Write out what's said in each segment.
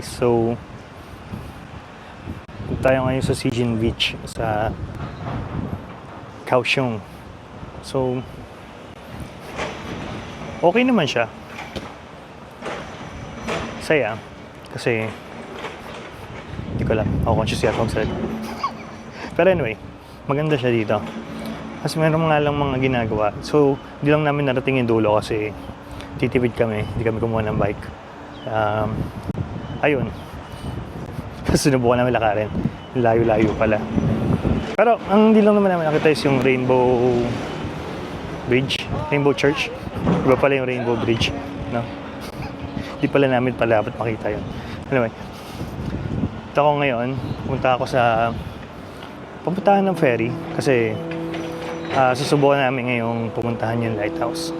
So, tayo ngayon sa Sijin Beach sa Kaohsiung. So, okay naman siya. Saya. Kasi, hindi ko alam. Ako conscious yata akong salita. Pero anyway, maganda siya dito. Kasi meron nga lang mga ginagawa. So, hindi lang namin narating yung dulo kasi titipid kami. Hindi kami kumuha ng bike. Ayun. Sinubukan namin lakarin. Layo-layo pala. Pero, ang hindi lang naman namin nakita is yung Rainbow Bridge. Rainbow Church. Iba pala yung Rainbow Bridge. No? Hindi pala namin pala dapat makita yun. Anyway. Ito ako ngayon. Punta ako sa pupuntahan ng ferry. Kasi susubukan namin ngayong pumuntahan yung lighthouse.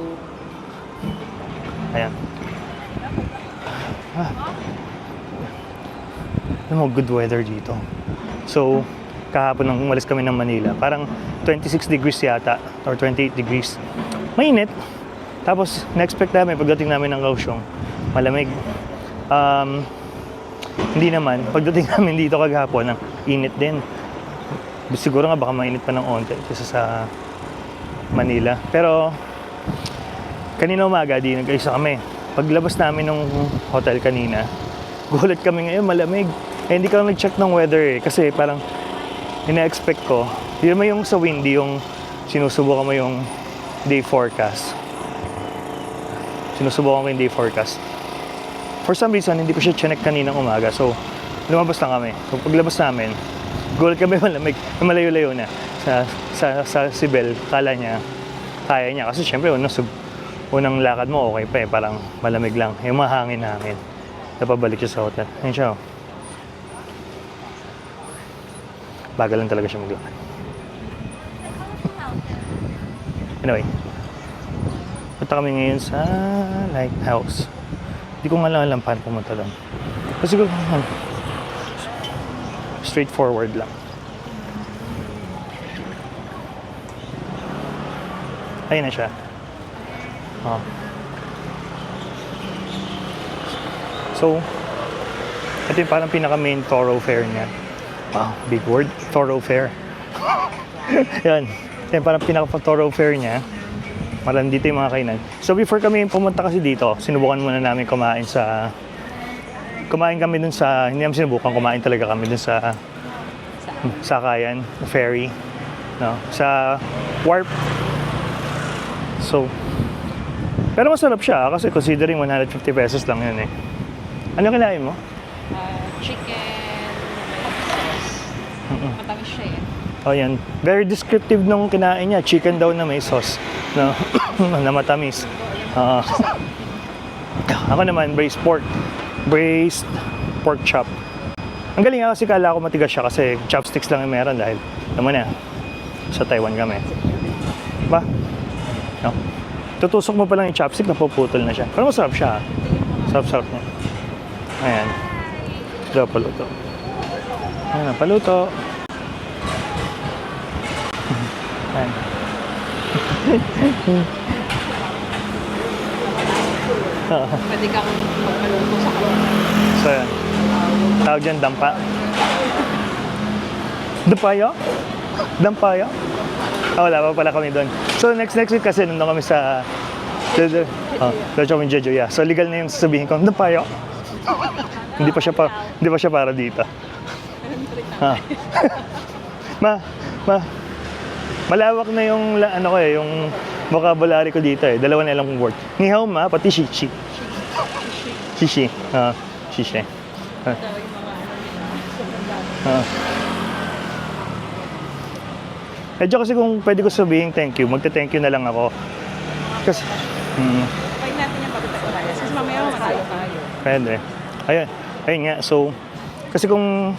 Ayan. Alam mo, good weather dito. So, kahapon nang umalis kami ng Manila, parang 26 degrees yata, or 28 degrees. Mainit. Tapos, na-expect namin, pagdating namin ng Kaohsiung, malamig. Hindi naman. Pagdating namin dito kagahapon, ang init din. Siguro nga baka mainit pa ng onte kaysa sa Manila. Pero, kanina umaga, di nag-ayos kami. Paglabas namin ng hotel kanina, gulat kami ngayon, malamig. Eh, hindi ka lang nag-check ng weather eh. Kasi parang, ina-expect ko, yun naman yung sa windy, yung sinusubukan mo yung day forecast. Sinusubukan ko yung day forecast. For some reason, hindi ko siya chinek kaninang umaga. So, lumabas lang kami. So, paglabas namin, gulat kami malamig. Malayo-layo na. Sa Sibel, kala niya, kaya niya. Kasi syempre, unang lakad mo, okay pa eh. Parang malamig lang. Yung mahangin-hangin. Napabalik siya sa hotel. Ayun siya. Bagal lang talaga siya maglakad. Anyway. Punta kami ngayon sa lighthouse. Hindi ko nga lang alam paano pumunta doon. Kasi straightforward lang. Ayun na siya. Oh. So, ito yung parang pinaka-main thoroughfare niya. Wow, big word. Thoroughfare. Yan. Ito yung parang pinaka-thoroughfare niya. Marami dito yung mga kainan. So, before kami pumunta kasi dito, sinubukan muna namin kumain kami dun sa, hindi namin sinubukan, kumain talaga kami dun sa Sakayan, ferry. No? Sa Warp. So, pero masarap siya kasi considering 150 pesos lang yun eh. Ano kinain mo? Chicken, matamis siya eh. Oh yan. Very descriptive nung kinain niya. Chicken daw na may sauce. No? Na matamis. Ako naman, braised pork. Braised pork chop. Ang galing nga kasi kala ko matigas siya kasi chopsticks lang yung meron dahil naman na sa Taiwan kami. Ba? No? Tutusok mo pa lang yung chopstick, napuputol na siya. Pero masarap siya. Sarap-sarap niya. Ayan. Ito, paluto. Ayan, paluto. Ayan. Pwede kang magpaluto sa kalona. So, ayan. Tawag dyan, dampa. Dampaya? Dampaya? Wala pa pala kami doon. So, next week kasi nandun kami sa Jeju, yeah. So, legal na yung sasabihin ko, dampaya. Hindi pa siya para dito. Malawak na yung yung vocabulary ko dito eh. Dalawa na lang kong word. Ni hao ma, pati shishi. Shishi. Shishi. Medyo kasi kung pwede ko sabihin thank you, magte-thank you na lang ako. Kasi Pwede natin yung pagkakatayo. Kasi mamaya matalo tayo. pwede. Ayun nga. So, kasi kung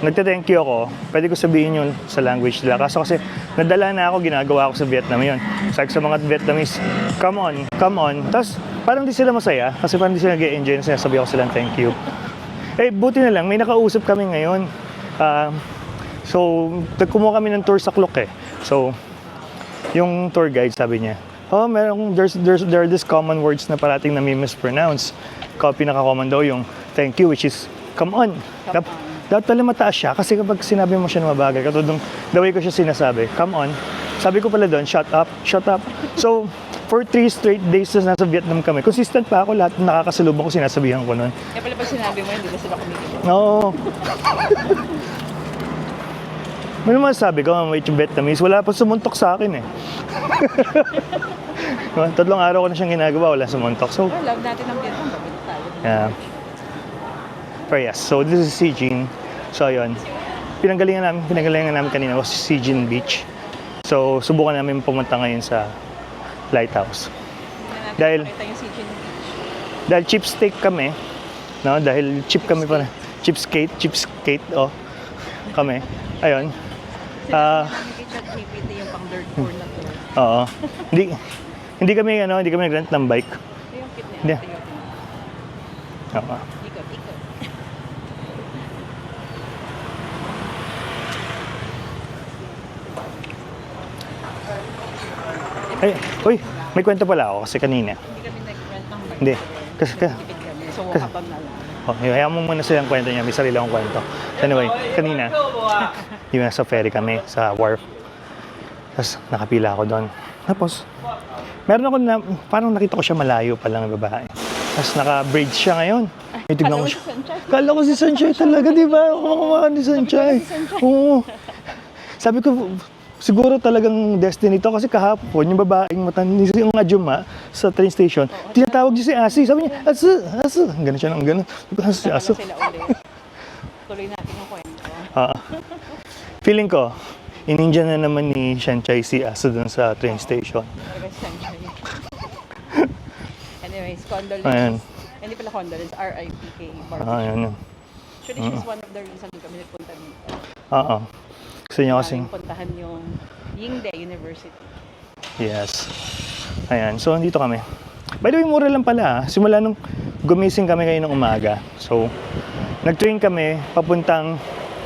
nagte-thank you ako, pwede ko sabihin yun sa language nila. Kasi nadala na ako, ginagawa ko sa Vietnam yun. Sabi sa mga Vietnamese, come on. Tapos, parang di sila masaya. Kasi parang di sila nag-enjoy na sinasabi ako silang thank you. Eh, buti na lang, may nakausap kami ngayon. So, kumuha kami ng tour sa Klok eh. So, yung tour guide sabi niya, there are these common words na parating na mispronounce. Pinaka-common daw yung thank you, which is, come on. Dapat pala mataas siya kasi kapag sinabi mo siya na mabagal, katulad the way ko siya sinasabi, come on. Sabi ko pala doon, shut up, shut up. So, for 3 straight days na nasa Vietnam kami, consistent pa ako, lahat ng nakakasalubong ko sinasabihan ko noon. Kaya pala pag sinabi mo, hindi ba sila kumikita? Oo. May naman sabi ko, wait yung Vietnamese, wala pa sumuntok sa akin eh. 3 araw ko na siyang ginagawa, wala sumuntok. So, Love natin ang Vietnam, babalik tayo. yeah. But yes, so this is Sijin. So ayun, pinanggalingan namin kanina was Sijin Beach. So subukan namin pumunta ngayon sa lighthouse. Dahil cheapskate kami, no? Dahil cheap kami pa, cheapskate, oh, kami. Ayun. Kay ChatGPT yung pang dirt floor na to. Oo. Hindi kami nag-rent ng bike. Ito yung kit ni Hindi. ate yun. Oo. Ikot. Ay, uy, may kwento pala ako kasi kanina. Hindi kami nag-rent ng bike. Hindi. Kasi, Tipid kami. So, kapag na lang. hayaan mo muna silang kwento niya. May sarili akong kwento. Anyway, kanina, yung nasa ferry kami, sa wharf. Tapos, nakapila ako doon. Tapos, meron ako na, parang nakita ko siya malayo pa lang na babae. Tapos, naka-braid siya ngayon. Tignan ko siya. Kala ko si Sanchay talaga, di ba? Kumakamaka ni Sanchay. Oo. Sabi ko, siguro talagang destiny to kasi kahapon yung babaeng matanda yung Ajuma sa train station, tinatawag niya si Asi. Sabi niya, Asu. Ganun siya ng ganun. Si Asu. Sila ulit. Tuloy natin yung kwento. Feeling ko, inindian na naman ni Sanchay si Asu dun sa train station. Talaga si Sanchay. Anyways, condolence. Ayan. Hindi pala condolence, RIP kay Barbie. Ayan. Actually, she's one of the reasons kami nagpunta dito. Oo. Gusto niya kasing, Puntahan yung Yingde University. yes. Ayan, so dito kami. By the way, mura lang pala. Simula nung gumising kami ngayon ng umaga. So, nag-train kami papuntang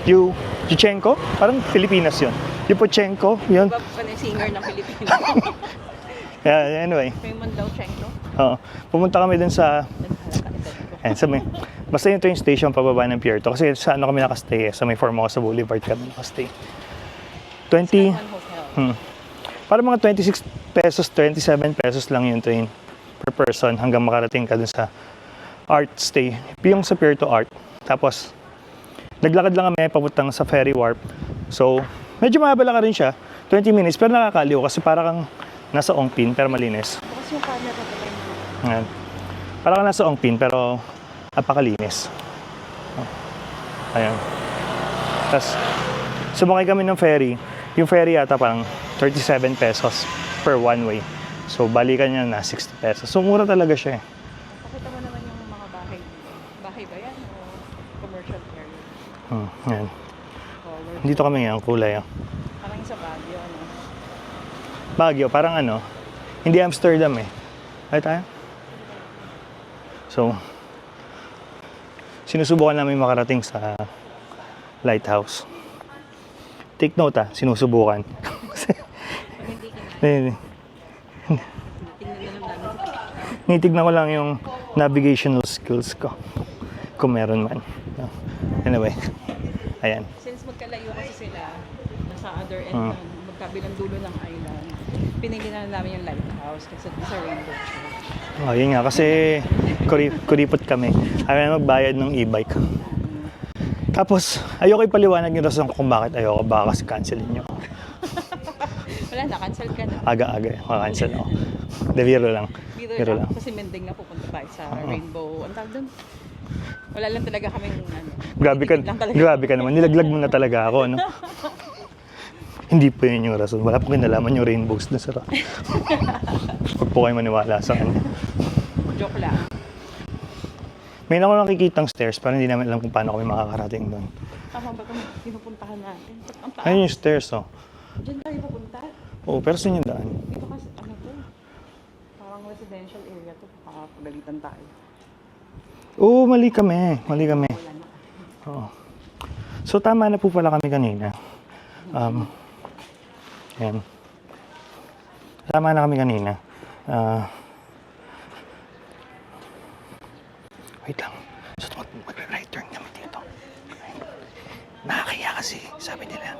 Yuchenko. Parang Pilipinas yun. Yuchenko, yun. Diba pa na singer ng Pilipino? Yeah, anyway. Raymond Daw Chenko. Oo. Pumunta kami dun sa, Naghalaka sa may, basta yung train station pababa ng Pierto. Kasi sa ano kami nakastay eh. Sa may Formosa Boulevard kami nakastay. 20, hotel. para mga 26 pesos, 27 pesos lang yung train per person hanggang makarating ka dun sa art stay. Yung sa Pierto Art. Tapos, naglakad lang kami papuntang sa ferry warp. So, medyo mababa ka rin siya. 20 minutes, pero nakakaliw kasi para kang nasa Ongpin, pero malinis. Bukas yung camera ko tayo. Ayan. Para kang nasa Ongpin, pero napakalinis. Ayan. Tapos, sumakay kami ng ferry. Yung ferry yata parang 37 pesos per one way. So, balikan niya na 60 pesos. So, mura talaga siya eh. Pakita mo naman yung mga bahay. Bahay ba yan? O commercial area? Ayan. Color. Dito kami ngayon, kulay. Oh. Parang sa Baguio, ano? Baguio, parang ano, hindi Amsterdam eh. Ay tayo? So, sinusubukan namin makarating sa lighthouse. Take note sinusubukan. Tingnan na lang namin. Nitignan ko lang yung navigational skills ko. Kung meron man. Anyway, ayan. Since magkalayo kasi sila, nasa other end, magkabilang dulo ng island, pinili na namin yung lighthouse kasi sa Rainbow Church. Oh, yun nga, kasi kuripot kami. Ayaw na magbayad ng e-bike. Tapos, ayoko ipaliwanag yung rason kung bakit ayoko. Baka kasi cancelin nyo. Wala na, cancel ka na. Aga-aga, makacancel ako. De, biro lang. Biro lang. Kasi mending na pupunta tayo sa Rainbow. Ang tawag doon? Wala lang talaga kaming ano. Grabe ka naman. Nilaglag mo na talaga ako, no? Hindi po yun yung rason. Wala po kinalaman yung rainbows na sara. Huwag po kayo maniwala sa kanya. Joke lang. May ako nakikitang stairs, pero hindi namin alam kung paano kami makakarating doon. Tama ba itong pinupuntahan natin? Ang taas. Ayun yung stairs, oh. Diyan tayo pupunta. Oo, pero saan yung daan? Ito kasi ano to? Parang residential area to. Pagalitan tayo. Oo, mali kami. Mali kami. Wala na. Oo. So, tama na po pala kami kanina. Ayan. Tama na kami kanina. Wait lang. So, kasi, sabi nila.